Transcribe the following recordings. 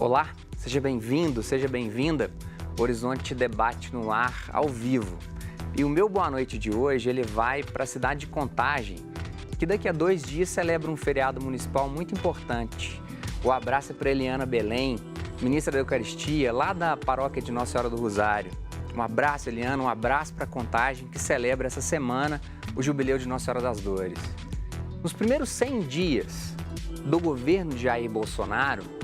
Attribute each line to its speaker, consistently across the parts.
Speaker 1: Olá, seja bem-vindo, seja bem-vinda. Horizonte Debate no ar, ao vivo. E o meu boa noite de hoje, ele vai para a cidade de Contagem, que daqui a 2 dias celebra um feriado municipal muito importante. O abraço é para Eliana Belém, ministra da Eucaristia, lá da paróquia de Nossa Senhora do Rosário. Um abraço, Eliana, um abraço para Contagem, que celebra essa semana o jubileu de Nossa Senhora das Dores. Nos primeiros 100 dias do governo de Jair Bolsonaro,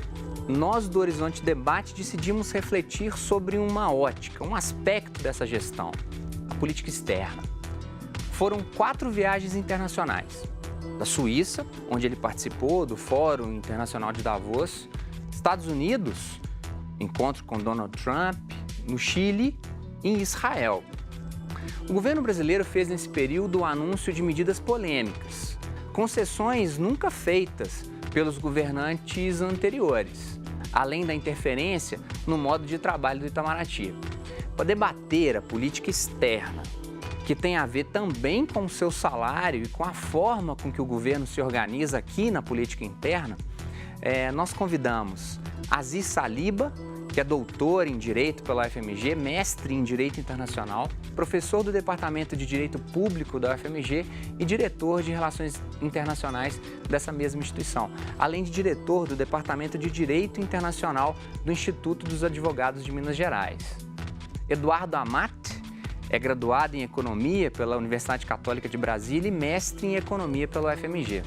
Speaker 1: nós do Horizonte Debate decidimos refletir sobre uma ótica, um aspecto dessa gestão, a política externa. Foram 4 viagens internacionais. Da Suíça, onde ele participou do Fórum Internacional de Davos, Estados Unidos, encontro com Donald Trump, no Chile e em Israel. O governo brasileiro fez nesse período o anúncio de medidas polêmicas, concessões nunca feitas pelos governantes anteriores, além da interferência no modo de trabalho do Itamaraty. Para debater a política externa, que tem a ver também com o seu salário e com a forma com que o governo se organiza aqui na política interna, nós convidamos Aziz Saliba, que é doutor em Direito pela UFMG, mestre em Direito Internacional, professor do Departamento de Direito Público da UFMG e diretor de Relações Internacionais dessa mesma instituição, além de diretor do Departamento de Direito Internacional do Instituto dos Advogados de Minas Gerais. Eduardo Amat é graduado em Economia pela Universidade Católica de Brasília e mestre em Economia pela UFMG.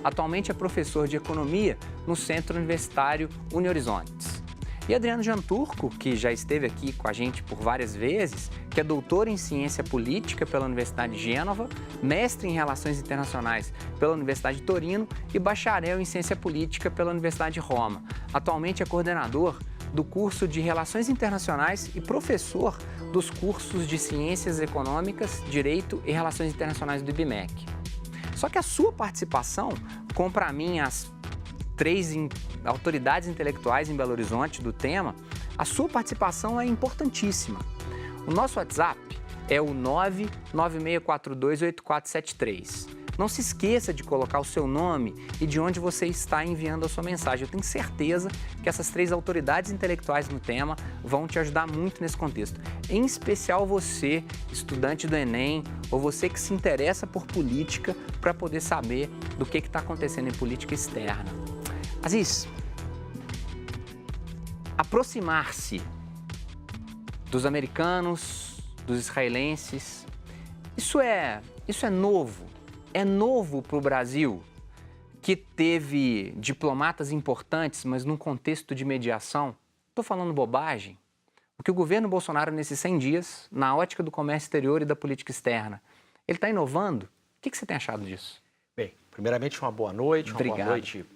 Speaker 1: Atualmente é professor de Economia no Centro Universitário UniHorizontes. E Adriano Janturco, que já esteve aqui com a gente por várias vezes, que é doutor em Ciência Política pela Universidade de Gênova, mestre em Relações Internacionais pela Universidade de Torino e bacharel em Ciência Política pela Universidade de Roma. Atualmente é coordenador do curso de Relações Internacionais e professor dos cursos de Ciências Econômicas, Direito e Relações Internacionais do IBMEC. Só que a sua participação, com para mim as 3 autoridades intelectuais em Belo Horizonte do tema, a sua participação é importantíssima. O nosso WhatsApp é o 996428473. Não se esqueça de colocar o seu nome e de onde você está enviando a sua mensagem. Eu tenho certeza que essas 3 autoridades intelectuais no tema vão te ajudar muito nesse contexto. Em especial você, estudante do Enem, ou você que se interessa por política, para poder saber do que está acontecendo em política externa. Aziz, aproximar-se dos americanos, dos israelenses, isso é novo. É novo para o Brasil, que teve diplomatas importantes, mas num contexto de mediação. Estou falando bobagem? O que o governo Bolsonaro, nesses 100 dias, na ótica do comércio exterior e da política externa, ele está inovando? O que você tem achado disso?
Speaker 2: Bem, primeiramente uma boa noite,
Speaker 1: Obrigado.
Speaker 2: Uma boa noite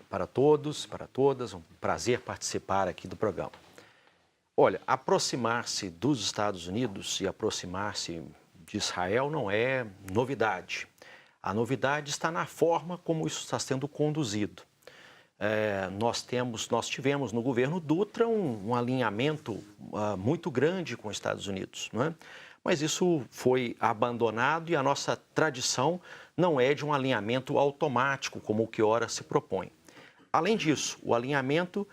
Speaker 2: para todos, para todas. Um prazer participar aqui do programa. Olha, aproximar-se dos Estados Unidos e aproximar-se de Israel não é novidade. A novidade está na forma como isso está sendo conduzido. Nós tivemos no governo Dutra um alinhamento muito grande com os Estados Unidos, não é? Mas isso foi abandonado e a nossa tradição não é de um alinhamento automático, como o que ora se propõe. Além disso, o alinhamento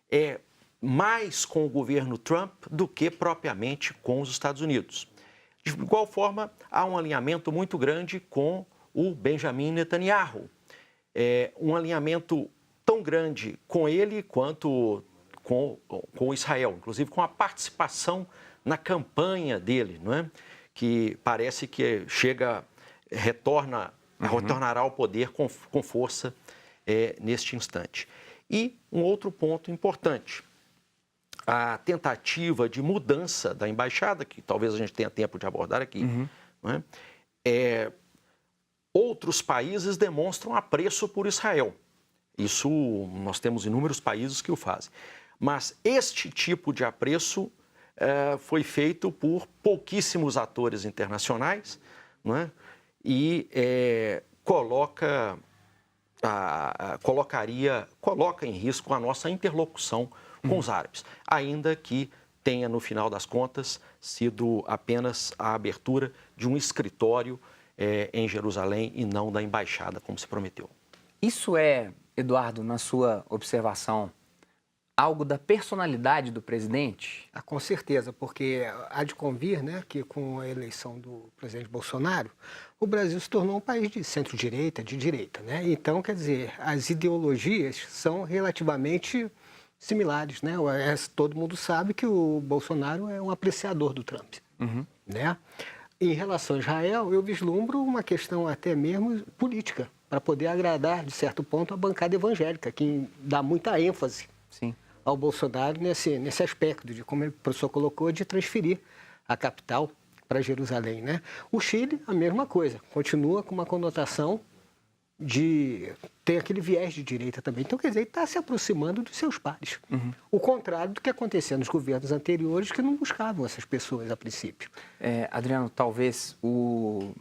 Speaker 2: é mais com o governo Trump do que propriamente com os Estados Unidos. De igual forma, há um alinhamento muito grande com o Benjamin Netanyahu. Um alinhamento tão grande com ele quanto com Israel, inclusive com a participação na campanha dele, não é? Que parece que retornará ao poder com força neste instante. E um outro ponto importante, a tentativa de mudança da embaixada, que talvez a gente tenha tempo de abordar aqui, não é? Outros países demonstram apreço por Israel. Isso nós temos inúmeros países que o fazem. Mas este tipo de apreço foi feito por pouquíssimos atores internacionais, não é? E coloca em risco a nossa interlocução com os árabes, ainda que tenha, no final das contas, sido apenas a abertura de um escritório em Jerusalém e não da embaixada, como se prometeu.
Speaker 1: Isso é, Eduardo, na sua observação, algo da personalidade do presidente?
Speaker 3: Ah, com certeza, porque há de convir, né, que com a eleição do presidente Bolsonaro, o Brasil se tornou um país de centro-direita, de direita, né? Então, quer dizer, as ideologias são relativamente similares, né? Todo mundo sabe que o Bolsonaro é um apreciador do Trump, né? Em relação a Israel, eu vislumbro uma questão até mesmo política, para poder agradar, de certo ponto, a bancada evangélica, que dá muita ênfase
Speaker 1: Sim.
Speaker 3: ao Bolsonaro nesse aspecto, de como o professor colocou, de transferir a capital para Jerusalém, né? O Chile, a mesma coisa, continua com uma conotação tem aquele viés de direita também. Então, quer dizer, ele está se aproximando dos seus pares. O contrário do que acontecia nos governos anteriores, que não buscavam essas pessoas a princípio.
Speaker 1: Adriano, talvez o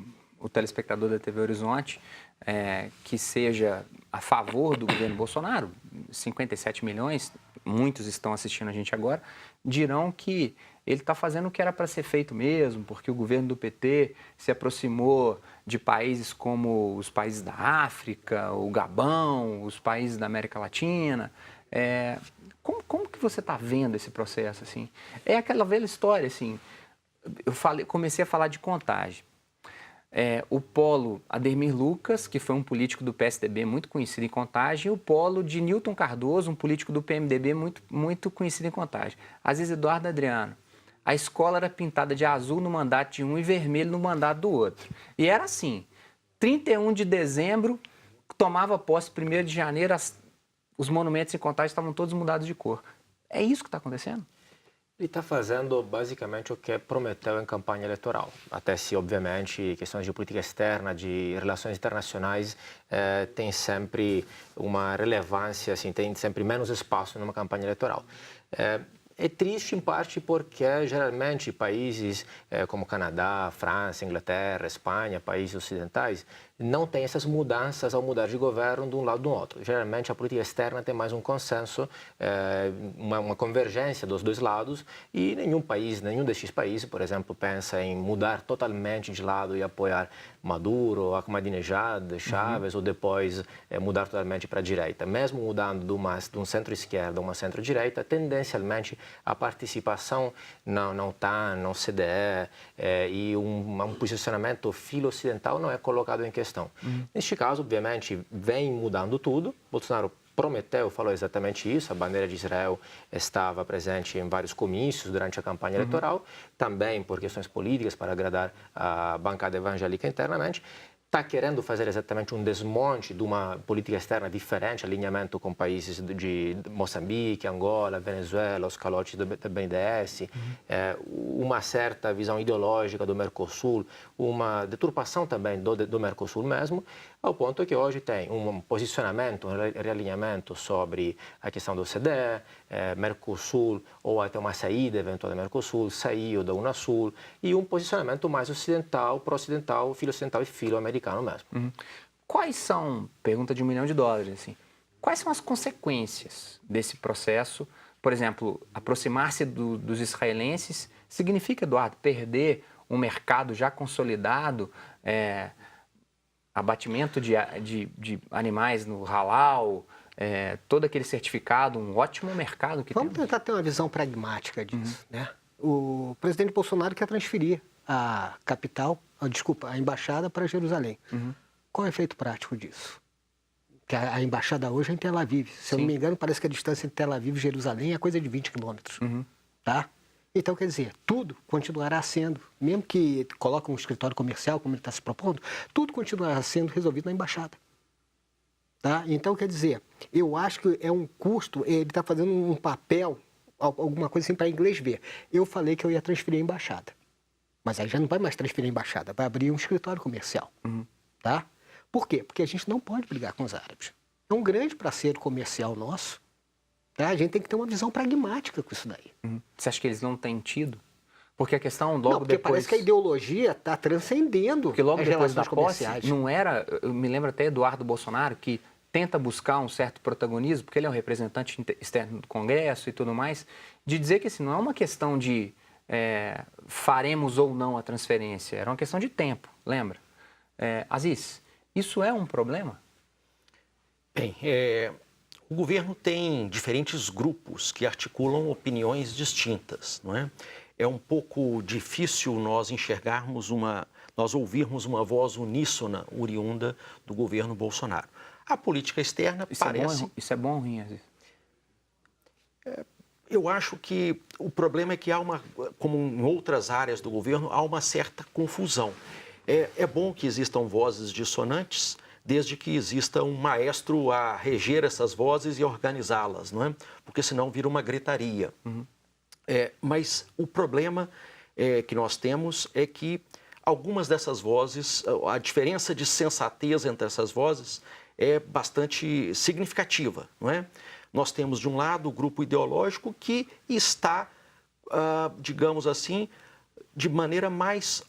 Speaker 1: telespectador da TV Horizonte que seja a favor do governo Bolsonaro, 57 milhões, muitos estão assistindo a gente agora, dirão que ele está fazendo o que era para ser feito mesmo, porque o governo do PT se aproximou de países como os países da África, o Gabão, os países da América Latina. Como que você está vendo esse processo? Assim? É aquela velha história, assim, comecei a falar de Contagem. O polo Ademir Lucas, que foi um político do PSDB muito conhecido em Contagem, e o polo de Newton Cardoso, um político do PMDB muito conhecido em Contagem. Aziz Eduardo Adriano. A escola era pintada de azul no mandato de um e vermelho no mandato do outro. E era assim, 31 de dezembro, tomava posse 1º de janeiro, os monumentos em Contagem estavam todos mudados de cor. É isso que está acontecendo?
Speaker 4: Ele está fazendo basicamente o que prometeu em campanha eleitoral. Até se, obviamente, questões de política externa, de relações internacionais, tem sempre uma relevância, assim, tem sempre menos espaço numa campanha eleitoral. É triste, em parte, porque geralmente países como Canadá, França, Inglaterra, Espanha, países ocidentais, não têm essas mudanças ao mudar de governo de um lado do outro. Geralmente a política externa tem mais um consenso, uma convergência dos dois lados, e nenhum destes países, por exemplo, pensa em mudar totalmente de lado e apoiar Maduro, Ahmadinejad, Chávez, ou depois mudar totalmente para a direita. Mesmo mudando de um centro-esquerda a uma centro-direita, tendencialmente a participação não CDE, e um posicionamento filo-ocidental não é colocado em questão. Neste caso, obviamente, vem mudando tudo. Bolsonaro prometeu, falou exatamente isso. A bandeira de Israel estava presente em vários comícios durante a campanha eleitoral, também por questões políticas, para agradar a bancada evangélica internamente. Está querendo fazer exatamente um desmonte de uma política externa diferente, alinhamento com países de Moçambique, Angola, Venezuela, os calotes do BNDES, uma certa visão ideológica do Mercosul, uma deturpação também do Mercosul mesmo, ao ponto que hoje tem um posicionamento, um realinhamento sobre a questão do OCDE, Mercosul, ou até uma saída eventual do Mercosul, saiu da Unasul, e um posicionamento mais ocidental, pró-ocidental, filo-ocidental e filo-americano mesmo.
Speaker 1: Quais são, pergunta de $1 milhão, assim, quais são as consequências desse processo? Por exemplo, aproximar-se dos israelenses significa, Eduardo, perder um mercado já consolidado, abatimento de animais no halal, todo aquele certificado, um ótimo mercado que
Speaker 3: Vamos tentar ter uma visão pragmática disso, né? O presidente Bolsonaro quer transferir a embaixada para Jerusalém. Qual é o efeito prático disso? Que a embaixada hoje é em Tel Aviv. Se eu não me engano, parece que a distância entre Tel Aviv e Jerusalém é coisa de 20 quilômetros, tá? Então, quer dizer, tudo continuará sendo, mesmo que coloque um escritório comercial, como ele está se propondo, tudo continuará sendo resolvido na embaixada. Tá? Então, quer dizer, eu acho que é um custo, ele está fazendo um papel, alguma coisa assim para inglês ver. Eu falei que eu ia transferir a embaixada, mas aí já não vai mais transferir a embaixada, vai abrir um escritório comercial. Tá? Por quê? Porque a gente não pode brigar com os árabes. É um grande parceiro comercial nosso. A gente tem que ter uma visão pragmática com isso daí.
Speaker 1: Você acha que eles não têm tido? Porque a questão logo
Speaker 3: não, porque
Speaker 1: depois...
Speaker 3: parece que a ideologia está transcendendo
Speaker 1: porque logo
Speaker 3: as
Speaker 1: depois da
Speaker 3: relações
Speaker 1: posse,
Speaker 3: comerciais.
Speaker 1: não era... Eu me lembro até Eduardo Bolsonaro, que tenta buscar um certo protagonismo, porque ele é um representante externo do Congresso e tudo mais, de dizer que assim, não é uma questão de faremos ou não a transferência, era uma questão de tempo, lembra? Aziz, isso é um problema?
Speaker 2: Bem, O governo tem diferentes grupos que articulam opiniões distintas, não é? É um pouco difícil nós ouvirmos uma voz uníssona oriunda do governo Bolsonaro. A política externa parece...
Speaker 1: Isso é bom ou ruim, às vezes?
Speaker 2: Eu acho que o problema é que como em outras áreas do governo, há uma certa confusão. É bom que existam vozes dissonantes, desde que exista um maestro a reger essas vozes e organizá-las, não é? Porque senão vira uma gritaria.
Speaker 1: Uhum.
Speaker 2: Mas o problema que nós temos é que algumas dessas vozes, a diferença de sensatez entre essas vozes é bastante significativa, não é? Nós temos, de um lado, o grupo ideológico que está, digamos assim, de maneira mais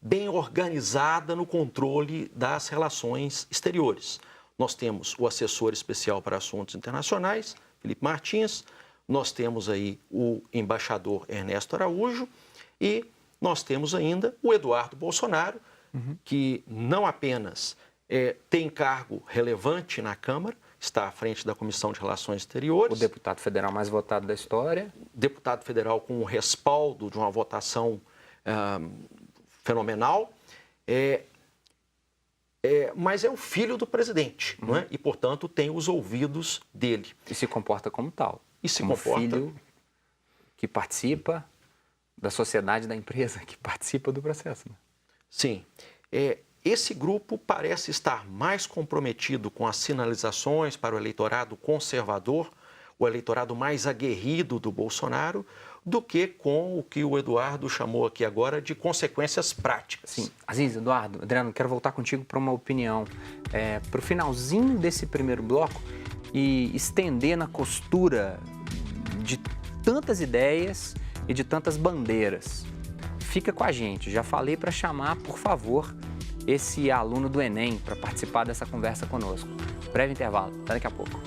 Speaker 2: bem organizada no controle das relações exteriores. Nós temos o assessor especial para assuntos internacionais, Felipe Martins, nós temos aí o embaixador Ernesto Araújo e nós temos ainda o Eduardo Bolsonaro, que não apenas tem cargo relevante na Câmara, está à frente da Comissão de Relações Exteriores.
Speaker 1: O deputado federal mais votado da história.
Speaker 2: Deputado federal com o respaldo de uma votação fenomenal, mas é o filho do presidente, não é? E, portanto, tem os ouvidos dele.
Speaker 1: E se comporta como tal.
Speaker 2: E se
Speaker 1: como
Speaker 2: comporta...
Speaker 1: filho que participa da sociedade da empresa, que participa do processo. Né?
Speaker 2: Sim. Esse grupo parece estar mais comprometido com as sinalizações para o eleitorado conservador, o eleitorado mais aguerrido do Bolsonaro, do que com o que o Eduardo chamou aqui agora de consequências práticas.
Speaker 1: Sim. Aziz, Eduardo, Adriano, quero voltar contigo para uma opinião. Para o finalzinho desse primeiro bloco e estender na costura de tantas ideias e de tantas bandeiras. Fica com a gente. Já falei para chamar, por favor, esse aluno do Enem para participar dessa conversa conosco. Breve intervalo, até daqui a pouco.